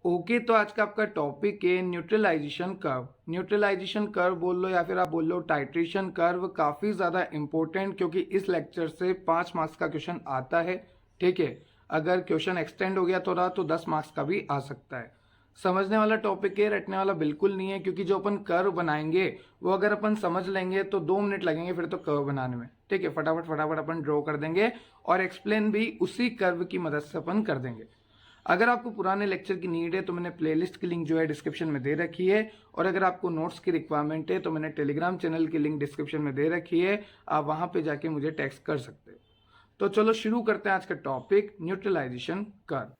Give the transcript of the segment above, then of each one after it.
Okay, तो आज का आपका टॉपिक है न्यूट्रलाइजेशन कर्व। न्यूट्रलाइजेशन कर्व बोल लो या फिर आप बोल लो टाइट्रेशन कर्व, काफ़ी ज़्यादा इंपॉर्टेंट क्योंकि इस लेक्चर से 5 मार्क्स का क्वेश्चन आता है। ठीक है, अगर क्वेश्चन एक्सटेंड हो गया थोड़ा तो 10 मार्क्स का भी आ सकता है। समझने वाला टॉपिक है, रटने वाला बिल्कुल नहीं है, क्योंकि जो अपन कर्व बनाएंगे वो अगर अपन समझ लेंगे तो 2 मिनट लगेंगे फिर तो कर्व बनाने में। ठीक है, फटाफट फटाफट अपन ड्रॉ कर देंगे और एक्सप्लेन भी उसी कर्व की मदद से अपन कर देंगे। अगर आपको पुराने लेक्चर की नीड है तो मैंने प्लेलिस्ट की लिंक जो है डिस्क्रिप्शन में दे रखी है, और अगर आपको नोट्स की रिक्वायरमेंट है तो मैंने टेलीग्राम चैनल की लिंक डिस्क्रिप्शन में दे रखी है, आप वहां पे जाके मुझे टेक्स्ट कर सकते हो। तो चलो शुरू करते हैं आज का टॉपिक, न्यूट्रलाइजेशन कर्व।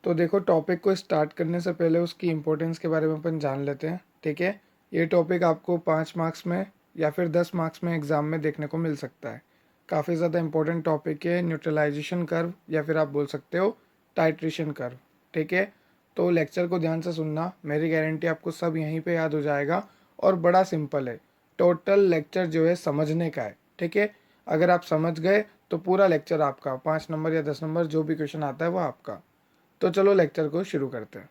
तो देखो, टॉपिक को स्टार्ट करने से पहले उसकी इंपॉर्टेंस के बारे में अपन जान लेते हैं। ठीक है, ये टॉपिक आपको 5 मार्क्स में या फिर 10 मार्क्स में एग्जाम में देखने को मिल सकता है। काफ़ी ज़्यादा इंपॉर्टेंट टॉपिक है न्यूट्रलाइजेशन कर्व, या फिर आप बोल सकते हो टाइट्रेशन कर्व। ठीक है, तो लेक्चर को ध्यान से सुनना, मेरी गारंटी आपको सब यहीं पे याद हो जाएगा। और बड़ा सिंपल है, टोटल लेक्चर जो है समझने का है। ठीक है, अगर आप समझ गए तो पूरा लेक्चर आपका, 5 नंबर या 10 नंबर जो भी क्वेश्चन आता है वो आपका। तो चलो लेक्चर को शुरू करते हैं।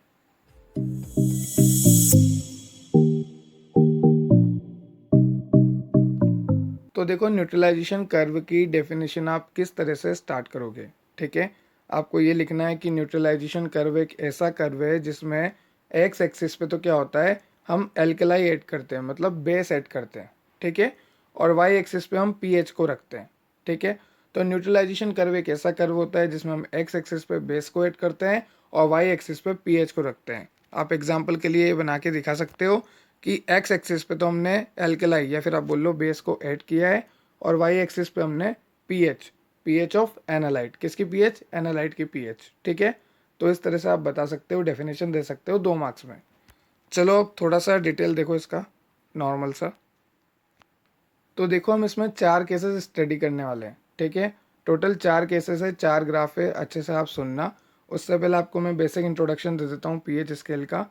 तो देखो, न्यूट्रलाइजेशन कर्व की डेफिनेशन आप किस तरह से स्टार्ट करोगे। ठीक है, आपको ये लिखना है कि न्यूट्रलाइजेशन कर्व एक ऐसा कर्व है जिसमें एक्स एक्सिस पे तो क्या होता है, हम एल्कलाई ऐड करते हैं, मतलब बेस ऐड करते हैं। ठीक है, और वाई एक्सिस पे हम पीएच को रखते हैं। ठीक है, तो न्यूट्रलाइजेशन कर्व एक ऐसा कर्व होता है जिसमें हम एक्स एक्सिस पे बेस को ऐड करते हैं और वाई एक्सिस पे पीएच को रखते हैं। आप एग्जाम्पल के लिए बना के दिखा सकते हो कि एक्स एक्सिस पे तो हमने एल्कलाई या फिर आप बोल लो बेस को ऐड किया है, और वाई एक्सिस पे हमने पीएच, पीएच ऑफ एनालाइट, किसकी पीएच, एनालाइट की पीएच। ठीक है, तो इस तरह से आप बता सकते हो, डेफिनेशन दे सकते हो 2 मार्क्स में। चलो अब थोड़ा सा डिटेल देखो इसका, नॉर्मल सा। तो देखो, हम इसमें 4 केसेस स्टडी करने वाले हैं। ठीक है, टोटल 4 केसेस है, 4 ग्राफ है, अच्छे से आप सुनना। उससे पहले आपको मैं बेसिक इंट्रोडक्शन दे देता हूँ पीएच स्केल का।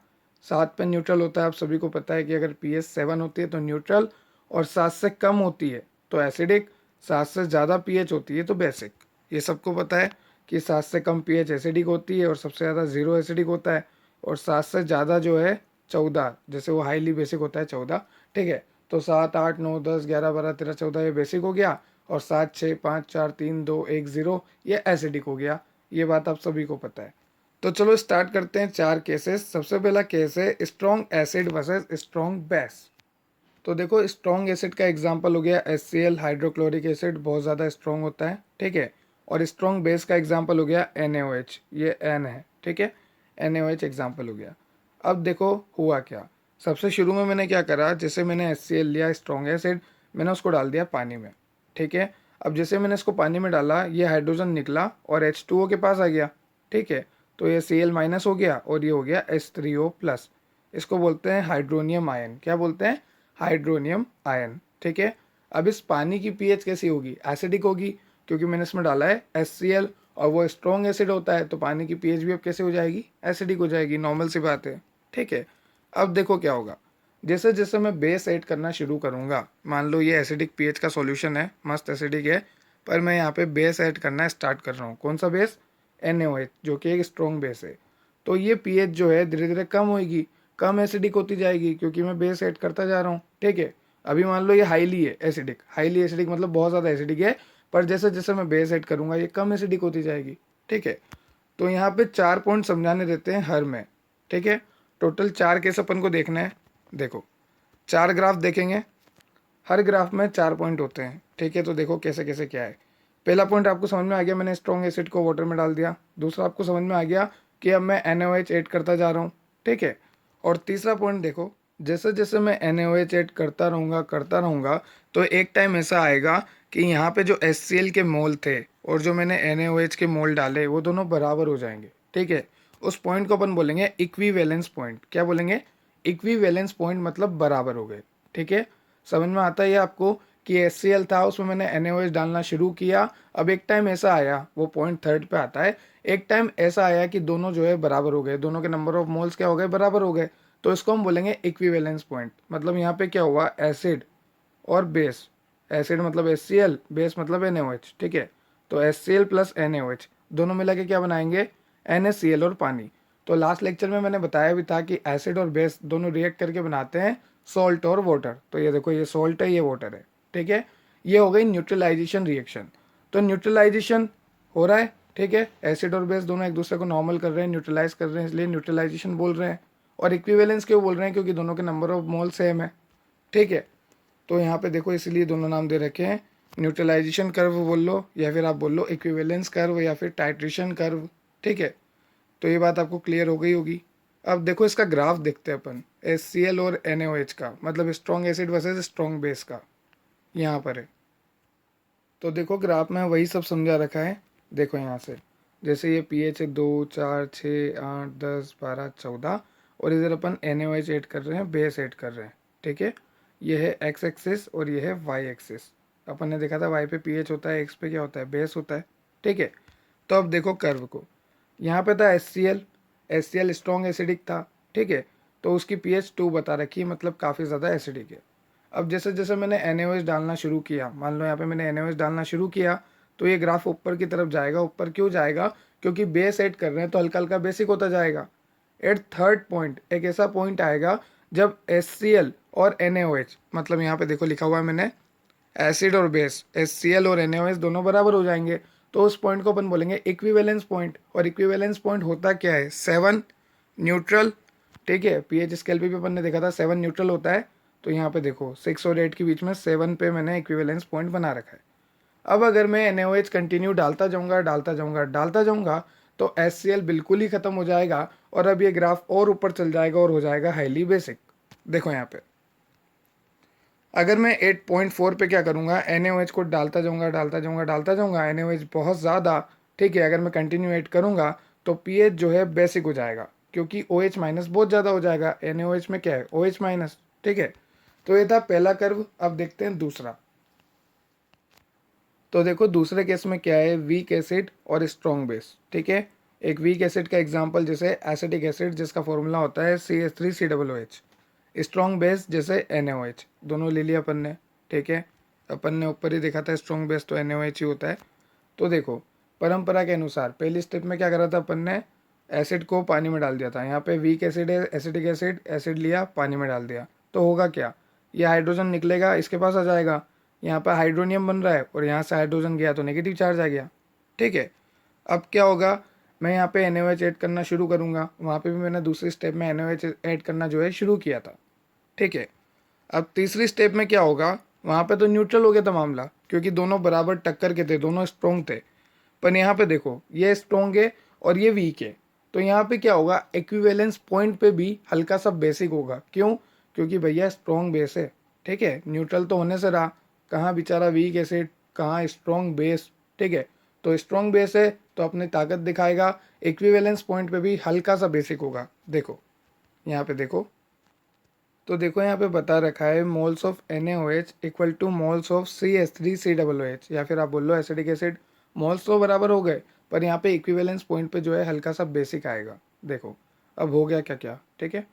7 पे न्यूट्रल होता है, आप सभी को पता है कि अगर पीएच 7 होती है तो न्यूट्रल, और 7 से कम होती है तो एसिडिक, 7 से ज़्यादा पीएच होती है तो बेसिक। ये सबको पता है कि 7 से कम पीएच एसिडिक होती है और सबसे ज़्यादा 0 एसिडिक होता है, और 7 से ज़्यादा जो है 14, जैसे वो हाईली बेसिक होता है 14। ठीक है, तो 7, 8, 9, 10, 11, 12, 13, 14 ये बेसिक हो गया, और 7, 6, 5, 4, 3, 2, 1, 0 ये एसिडिक हो गया। ये बात आप सभी को पता है। तो चलो स्टार्ट करते हैं 4 केसेस। सबसे पहला केस है strong acid versus strong base. तो देखो, स्ट्रॉन्ग एसिड का एग्जांपल हो गया HCl, हाइड्रोक्लोरिक एसिड, बहुत ज़्यादा स्ट्रॉन्ग होता है। ठीक है, और स्ट्रॉन्ग बेस का एग्जांपल हो गया NaOH, ये N है। ठीक है, NaOH एग्जांपल हो गया। अब देखो हुआ क्या, सबसे शुरू में मैंने क्या करा, जैसे मैंने HCl लिया स्ट्रॉन्ग एसिड, मैंने उसको डाल दिया पानी में। ठीक है, अब जैसे मैंने इसको पानी में डाला, ये हाइड्रोजन निकला और H2O के पास आ गया। ठीक है, तो ये Cl माइनस हो गया और ये हो गया H3O प्लस। इसको बोलते हैं हाइड्रोनियम आयन। क्या बोलते हैं, हाइड्रोनियम आयन। ठीक है, अब इस पानी की पीएच कैसी होगी, एसिडिक होगी, क्योंकि मैंने इसमें डाला है HCl और वो स्ट्रॉन्ग एसिड होता है, तो पानी की पीएच भी अब कैसे हो जाएगी, एसिडिक हो जाएगी, नॉर्मल सी बात है। ठीक है, अब देखो क्या होगा, जैसे जैसे मैं बेस ऐड करना शुरू करूँगा, मान लो ये एसिडिक पीएच का सॉल्यूशन है, मस्त एसिडिक है, पर मैं यहाँ पे बेस ऐड करना स्टार्ट कर रहा हूँ। कौन सा बेस, NaOH, जो कि एक स्ट्रॉन्ग बेस है। तो ये पीएच जो है धीरे धीरे कम होगी, कम एसिडिक होती जाएगी, क्योंकि मैं बेस ऐड करता जा रहा हूँ। ठीक है, अभी मान लो ये हाईली है एसिडिक, हाईली एसिडिक मतलब बहुत ज़्यादा एसिडिक है, पर जैसे जैसे मैं बेस ऐड करूँगा ये कम एसिडिक होती जाएगी। ठीक है, तो यहाँ पे 4 पॉइंट समझाने देते हैं हर में। ठीक है, टोटल 4 केस अपन को देखना है। देखो, 4 ग्राफ देखेंगे, हर ग्राफ में 4 पॉइंट होते हैं। ठीक है, तो देखो कैसे कैसे क्या है। पहला पॉइंट आपको समझ में आ गया, मैंने स्ट्रॉन्ग एसिड को वाटर में डाल दिया। दूसरा आपको समझ में आ गया कि अब मैं NaOH ऐड करता जा रहा हूँ। ठीक है, और तीसरा पॉइंट देखो, जैसे जैसे मैं NaOH ऐड करता रहूँगा तो एक टाइम ऐसा आएगा कि यहाँ पे जो HCl के मोल थे और जो मैंने NaOH के मोल डाले वो दोनों बराबर हो जाएंगे। ठीक है, उस पॉइंट को अपन बोलेंगे इक्विवेलेंस पॉइंट। क्या बोलेंगे, इक्विवेलेंस पॉइंट, मतलब बराबर हो गए। ठीक है, समझ में आता है ये आपको कि HCl था, उसमें मैंने NaOH डालना शुरू किया। अब एक टाइम ऐसा आया, वो पॉइंट थर्ड पे आता है, एक टाइम ऐसा आया कि दोनों जो है बराबर हो गए, दोनों के नंबर ऑफ मोल्स क्या हो गए, बराबर हो गए। तो इसको हम बोलेंगे इक्विवेलेंस पॉइंट। मतलब यहाँ पे क्या हुआ, एसिड और बेस, एसिड मतलब HCl, बेस मतलब NaOH। ठीक है, तो HCl प्लस NaOH दोनों मिला के क्या बनाएंगे, NaCl और पानी। तो लास्ट लेक्चर में मैंने बताया भी था कि एसिड और बेस दोनों रिएक्ट करके बनाते हैं सॉल्ट और वाटर। तो ये देखो, ये सॉल्ट है, ये वाटर है, ठीक है। ये हो गई न्यूट्रलाइजेशन रिएक्शन। तो न्यूट्रलाइजेशन हो रहा है, ठीक है। एसिड और बेस दोनों एक दूसरे को नॉर्मल कर रहे हैं, न्यूट्रलाइज कर रहे हैं, इसलिए न्यूट्रलाइजेशन बोल रहे हैं। और इक्विवेलेंस क्यों बोल रहे हैं? क्योंकि दोनों के नंबर ऑफ मोल सेम है, ठीक है। तो यहाँ पे देखो, इसलिए दोनों नाम दे रखे हैं, न्यूट्रलाइजेशन कर्व बोल लो या फिर आप बोल लो इक्विवेलेंस कर्व या फिर टाइट्रेशन कर्व, ठीक है। तो ये बात आपको क्लियर हो गई होगी। अब देखो इसका ग्राफ देखते हैं अपन, HCl और NaOH का, मतलब strong acid versus strong base का, यहाँ पर है। तो देखो ग्राफ में वही सब समझा रखा है। देखो यहाँ से, जैसे ये pH है 2, 4, 6, 8, 10, 12, 14, और इधर अपन NaOH ऐड कर रहे हैं, बेस ऐड कर रहे हैं, ठीक है। ये है x एक्सिस और ये है y एक्सिस। अपन ने देखा था y पे pH होता है, x पे क्या होता है? बेस होता है, ठीक है। तो अब देखो कर्व को, यहाँ पे था HCl स्ट्रॉन्ग एसिडिक था, ठीक है। तो उसकी pH 2 बता रखी है, मतलब काफ़ी ज़्यादा एसिडिक है। अब जैसे जैसे मैंने NaOH डालना शुरू किया, मान लो यहाँ पे मैंने NaOH डालना शुरू किया, तो ये ग्राफ ऊपर की तरफ जाएगा। ऊपर क्यों जाएगा? क्योंकि बेस ऐड कर रहे हैं तो हल्का हल्का बेसिक होता जाएगा। एट थर्ड पॉइंट एक ऐसा पॉइंट आएगा जब HCl और NaOH, मतलब यहाँ पे देखो लिखा हुआ है मैंने, एसिड और बेस HCl और NaOH दोनों बराबर हो जाएंगे। तो उस पॉइंट को अपन बोलेंगे इक्विवेलेंस पॉइंट। और इक्विवेलेंस पॉइंट होता क्या है? 7 न्यूट्रल, ठीक है। pH स्केल पे भी अपन ने देखा था 7 न्यूट्रल होता है। तो यहाँ पे देखो 6 और 8 के बीच में 7 पे मैंने इक्विवेलेंस पॉइंट बना रखा है। अब अगर मैं NaOH कंटिन्यू डालता जाऊंगा तो HCl बिल्कुल ही खत्म हो जाएगा, और अब ये ग्राफ और ऊपर चल जाएगा और हो जाएगा हाईली बेसिक। देखो यहाँ पे, अगर मैं 8.4 पे क्या करूँगा, NaOH को डालता जाऊँगा, NaOH बहुत ज़्यादा, ठीक है। अगर मैं कंटिन्यू ऐड करूँगा तो pH जो है बेसिक हो जाएगा, क्योंकि OH माइनस बहुत ज़्यादा हो जाएगा। NaOH में क्या है? OH माइनस, ठीक है। तो ये था पहला कर्व। अब देखते हैं दूसरा। तो देखो दूसरे केस में क्या है, वीक एसिड और स्ट्रॉन्ग बेस, ठीक है। एक वीक एसिड का एग्जांपल जैसे एसिटिक एसिड, जिसका फॉर्मूला होता है CH3COOH। स्ट्रॉन्ग बेस जैसे NaOH, दोनों ले लिया अपन ने, ठीक है। अपन ने ऊपर ही देखा था स्ट्रॉन्ग बेस तो NaOH ही होता है। तो देखो परंपरा के अनुसार पहली स्टेप में क्या करा था अपन ने, एसिड को पानी में डाल दिया था। यहाँ पे वीक एसिड है, एसिटिक एसिड, एसिड लिया पानी में डाल दिया, तो होगा क्या, ये हाइड्रोजन निकलेगा, इसके पास आ जाएगा। यहाँ पर हाइड्रोनियम बन रहा है और यहाँ से हाइड्रोजन गया तो नेगेटिव चार्ज आ गया, ठीक है। अब क्या होगा, मैं यहाँ पे NaOH ऐड करना शुरू करूँगा। वहाँ पे भी मैंने दूसरी स्टेप में NaOH ऐड करना जो है शुरू किया था, ठीक है। अब तीसरी स्टेप में क्या होगा, वहाँ पे तो न्यूट्रल हो गया था मामला, क्योंकि दोनों बराबर टक्कर के थे, दोनों स्ट्रॉन्ग थे। पर यहाँ पे देखो ये स्ट्रॉन्ग है और ये वीक है, तो यहाँ पे क्या होगा, इक्विवेलेंस पॉइंट पे भी हल्का सा बेसिक होगा। क्यों? क्योंकि भैया स्ट्रॉन्ग बेस है, ठीक है। न्यूट्रल तो होने से रहा, कहाँ बेचारा वीक एसिड, कहाँ स्ट्रॉन्ग बेस, ठीक है। तो स्ट्रॉन्ग बेस है तो अपनी ताकत दिखाएगा, इक्विवेलेंस पॉइंट पे भी हल्का सा बेसिक होगा। देखो यहाँ पे देखो, तो देखो यहाँ पे बता रखा है moles of NaOH equal two moles of CH3COOH, या फिर आप बोल लो एसिडिक एसिड। मोल्स तो बराबर हो गए, पर यहाँ पे इक्विवेलेंस पॉइंट पे जो है हल्का सा बेसिक आएगा। देखो अब हो गया क्या क्या, ठीक है।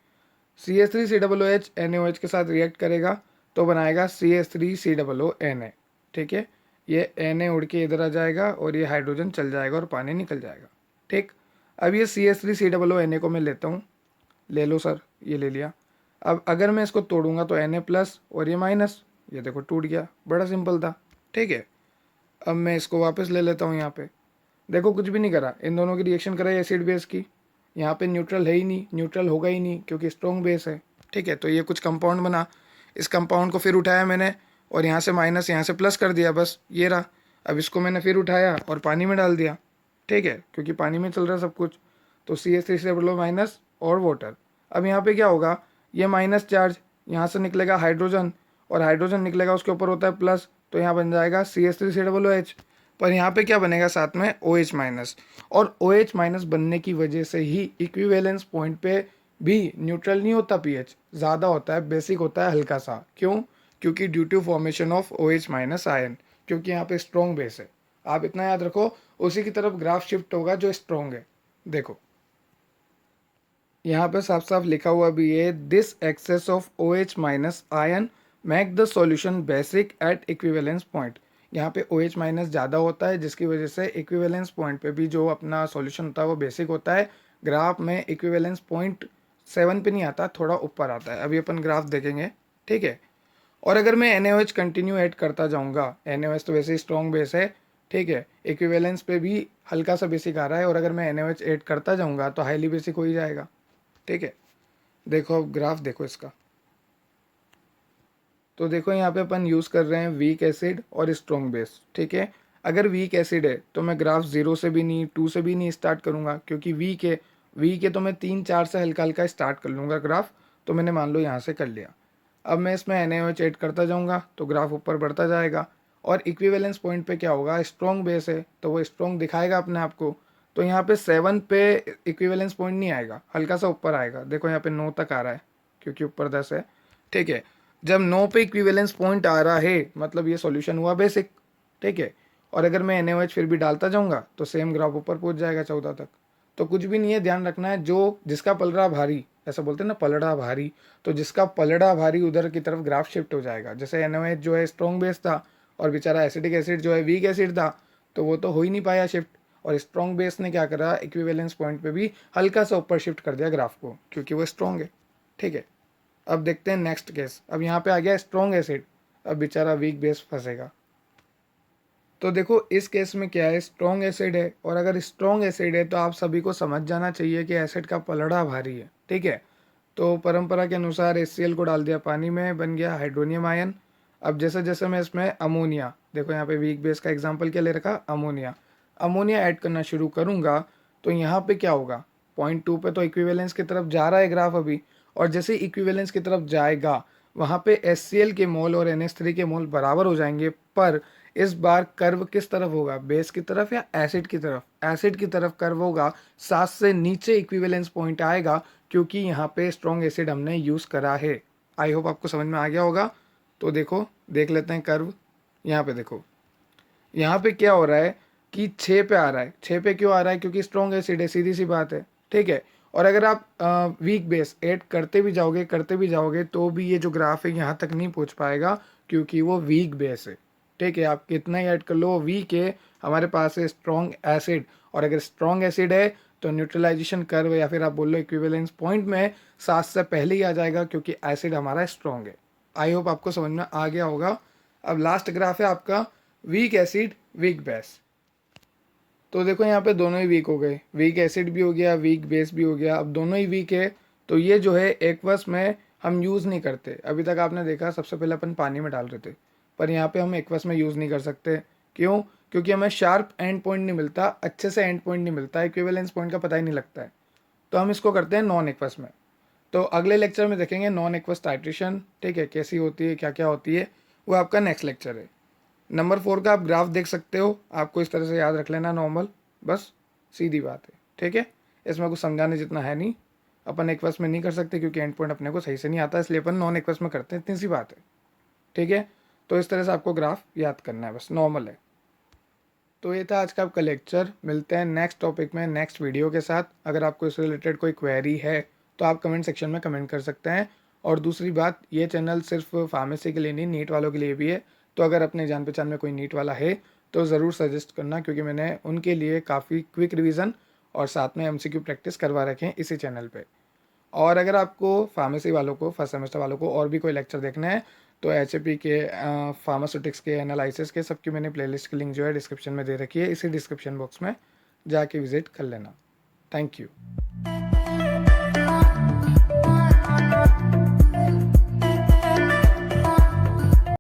CH3COOH NaOH के साथ रिएक्ट करेगा तो बनाएगा CH3COONA, ठीक है। ये Na उड़ के इधर आ जाएगा और ये हाइड्रोजन चल जाएगा और पानी निकल जाएगा, ठीक। अब ये CH3COONA को मैं लेता हूँ, ले लो सर, ये ले लिया। अब अगर मैं इसको तोड़ूंगा तो Na प्लस और ये माइनस, ये देखो टूट गया, बड़ा सिंपल था, ठीक है। अब मैं इसको वापस ले लेता हूँ। यहाँ पे देखो कुछ भी नहीं करा, इन दोनों की रिएक्शन कराई एसिड बेस की। यहाँ पे न्यूट्रल है ही नहीं, न्यूट्रल होगा ही नहीं क्योंकि स्ट्रॉन्ग बेस है, ठीक है। तो ये कुछ कंपाउंड बना, इस कंपाउंड को फिर उठाया मैंने और यहाँ से माइनस यहाँ से प्लस कर दिया, बस ये रहा। अब इसको मैंने फिर उठाया और पानी में डाल दिया, ठीक है, क्योंकि पानी में चल रहा है सब कुछ। तो CH3 से बोलो माइनस और वाटर। अब यहाँ पे क्या होगा, ये माइनस चार्ज यहाँ से निकलेगा हाइड्रोजन, और हाइड्रोजन निकलेगा उसके ऊपर होता है प्लस, तो यहाँ बन जाएगा CH3COOH। पर यहाँ पे क्या बनेगा साथ में, OH माइनस। और OH माइनस बनने की वजह से ही इक्विवेलेंस पॉइंट पे भी न्यूट्रल नहीं होता, pH ज़्यादा होता है, बेसिक होता है हल्का सा। क्यों? क्योंकि due to formation of OH minus ion, क्योंकि यहाँ पे स्ट्रॉन्ग बेस है। आप इतना याद रखो, उसी की तरफ ग्राफ शिफ्ट होगा जो स्ट्रॉन्ग है। देखो यहाँ पे साफ साफ लिखा हुआ भी है, this excess of OH minus ion make the solution basic at equivalence point. यहाँ पे OH माइनस ज़्यादा होता है जिसकी वजह से इक्विवेलेंस पॉइंट पे भी जो अपना सॉल्यूशन होता है वो बेसिक होता है। ग्राफ में इक्विवेलेंस पॉइंट 7 पे नहीं आता, थोड़ा ऊपर आता है। अभी अपन ग्राफ देखेंगे, ठीक है। और अगर मैं NaOH कंटिन्यू ऐड करता जाऊंगा, NaOH तो वैसे ही स्ट्रॉन्ग बेस है, ठीक है, इक्विवेलेंस पे भी हल्का सा बेसिक आ रहा है, और अगर मैं NaOH ऐड करता जाऊंगा तो हाईली बेसिक हो ही जाएगा, ठीक है। देखो अब ग्राफ देखो इसका, तो देखो यहाँ पे अपन यूज़ कर रहे हैं वीक एसिड और स्ट्रॉन्ग बेस, ठीक है। अगर वीक एसिड है तो मैं ग्राफ 0 से भी नहीं, 2 से भी नहीं स्टार्ट करूँगा, क्योंकि वीक है तो मैं 3-4 से हल्का हल्का स्टार्ट कर लूँगा ग्राफ। तो मैंने मान लो यहाँ से कर लिया। अब मैं इसमें NaOH ऐड करता जाऊँगा तो ग्राफ ऊपर बढ़ता जाएगा, और इक्विवेलेंस पॉइंट पे क्या होगा, स्ट्रॉन्ग बेस है तो वो स्ट्रॉन्ग दिखाएगा अपने आप को। तो यहाँ पे 7 पे इक्विवेलेंस पॉइंट नहीं आएगा, हल्का सा ऊपर आएगा। देखो यहाँ पे 9 तक आ रहा है क्योंकि ऊपर 10 है, ठीक है। जब 9 पे इक्विवेलेंस पॉइंट आ रहा है मतलब ये सॉल्यूशन हुआ बेसिक, ठीक है। और अगर मैं NaOH फिर भी डालता जाऊंगा तो सेम ग्राफ ऊपर पहुंच जाएगा 14 तक। तो कुछ भी नहीं है, ध्यान रखना है, जो जिसका पलड़ा भारी, ऐसा बोलते हैं ना पलड़ा भारी, तो जिसका पलड़ा भारी उधर की तरफ ग्राफ शिफ्ट हो जाएगा। जैसे NaOH जो है स्ट्रॉन्ग बेस था और बेचारा एसिडिक एसिड जो है वीक एसिड था, तो वो तो हो ही नहीं पाया शिफ्ट। और स्ट्रॉन्ग बेस ने क्या करा, इक्विवेलेंस पॉइंट पे भी हल्का सा ऊपर शिफ्ट कर दिया ग्राफ को, क्योंकि वो स्ट्रॉन्ग है, ठीक है। अब देखते हैं नेक्स्ट केस। अब यहाँ पे आ गया स्ट्रॉन्ग एसिड, अब बेचारा वीक बेस फंसेगा। तो देखो इस केस में क्या है, स्ट्रॉन्ग एसिड है, और अगर स्ट्रॉन्ग एसिड है तो आप सभी को समझ जाना चाहिए कि एसिड का पलड़ा भारी है, ठीक है। तो परंपरा के अनुसार HCl को डाल दिया पानी में, बन गया हाइड्रोनियम आयन। अब जैसे जैसे मैं इसमें अमोनिया, देखो यहाँ पे वीक बेस का एग्जाम्पल क्या ले रखा, अमोनिया, अमोनिया ऐड करना शुरू करूँगा तो यहाँ पे क्या होगा, .2 पे तो इक्विवेलेंस की तरफ जा रहा है ग्राफ अभी, और जैसे इक्विवेलेंस की तरफ जाएगा वहाँ पे HCl के मोल और NH3 के मोल बराबर हो जाएंगे। पर इस बार कर्व किस तरफ होगा, बेस की तरफ या एसिड की तरफ, एसिड की तरफ कर्व होगा। 7 से नीचे इक्विवेलेंस पॉइंट आएगा, क्योंकि यहाँ पे स्ट्रॉन्ग एसिड हमने यूज़ करा है। आई होप आपको समझ में आ गया होगा। तो देखो देख लेते हैं कर्व, यहाँ पे देखो, यहाँ पे क्या हो रहा है कि 6 पे आ रहा है। 6 पे क्यों आ रहा है, क्योंकि स्ट्रॉन्ग एसिड है, सीधी सी बात है, ठीक है। और अगर आप वीक बेस ऐड करते भी जाओगे तो भी ये जो ग्राफ है यहाँ तक नहीं पहुँच पाएगा, क्योंकि वो वीक बेस है, ठीक है। आप कितना ही ऐड कर लो, वीक है, हमारे पास है स्ट्रॉन्ग एसिड। और अगर स्ट्रॉन्ग एसिड है तो न्यूट्रलाइजेशन कर्व या फिर आप बोल लो इक्विवेलेंस पॉइंट में 7 से पहले ही आ जाएगा, क्योंकि एसिड हमारा स्ट्रॉन्ग है। आई होप आपको समझ में आ गया होगा। अब लास्ट ग्राफ है आपका वीक एसिड वीक बेस। तो देखो यहाँ पे दोनों ही वीक हो गए, वीक एसिड भी हो गया, वीक बेस भी हो गया। अब दोनों ही वीक है, तो ये जो है एक्वस में हम यूज़ नहीं करते। अभी तक आपने देखा सबसे पहले अपन पानी में डाल रहे थे, पर यहाँ पे हम एक्वस में यूज़ नहीं कर सकते। क्यों, क्योंकि हमें शार्प एंड पॉइंट नहीं मिलता, अच्छे से एंड पॉइंट नहीं मिलता, इक्विवेलेंस पॉइंट का पता ही नहीं लगता है। तो हम इसको करते हैं नॉन एक्वस में। तो अगले लेक्चर में देखेंगे नॉन एक्वस टाइट्रेशन, ठीक है, कैसी होती है, क्या क्या होती है, वो आपका नेक्स्ट लेक्चर है। नंबर 4 का आप ग्राफ देख सकते हो, आपको इस तरह से याद रख लेना नॉर्मल, बस सीधी बात है, ठीक है। इसमें कुछ समझाने जितना है नहीं। अपन एक्वस में नहीं कर सकते क्योंकि एंड पॉइंट अपने को सही से नहीं आता, इसलिए अपन नॉन एक्वस में करते हैं, इतनी सी बात है, ठीक है। तो इस तरह से आपको ग्राफ याद करना है, बस नॉर्मल है। तो ये था आज का आपका लेक्चर। मिलते हैं नेक्स्ट टॉपिक में नेक्स्ट वीडियो के साथ। अगर आपको इससे रिलेटेड कोई क्वेरी है तो आप कमेंट सेक्शन में कमेंट कर सकते हैं। और दूसरी बात, ये चैनल सिर्फ फार्मेसी के लिए नहीं, नीट वालों के लिए भी है। तो अगर अपने जान पहचान में कोई नीट वाला है तो ज़रूर सजेस्ट करना, क्योंकि मैंने उनके लिए काफ़ी क्विक रिवीजन और साथ में MCQ प्रैक्टिस करवा रखे हैं इसी चैनल पे। और अगर आपको फार्मेसी वालों को, फर्स्ट सेमेस्टर वालों को और भी कोई लेक्चर देखना है तो HAP के, फार्मास्यूटिक्स के, एनालिसिस के, सबकी मैंने प्लेलिस्ट की लिंक जो है डिस्क्रिप्शन में दे रखी है, इसी डिस्क्रिप्शन बॉक्स में जाके विजिट कर लेना। Thank you.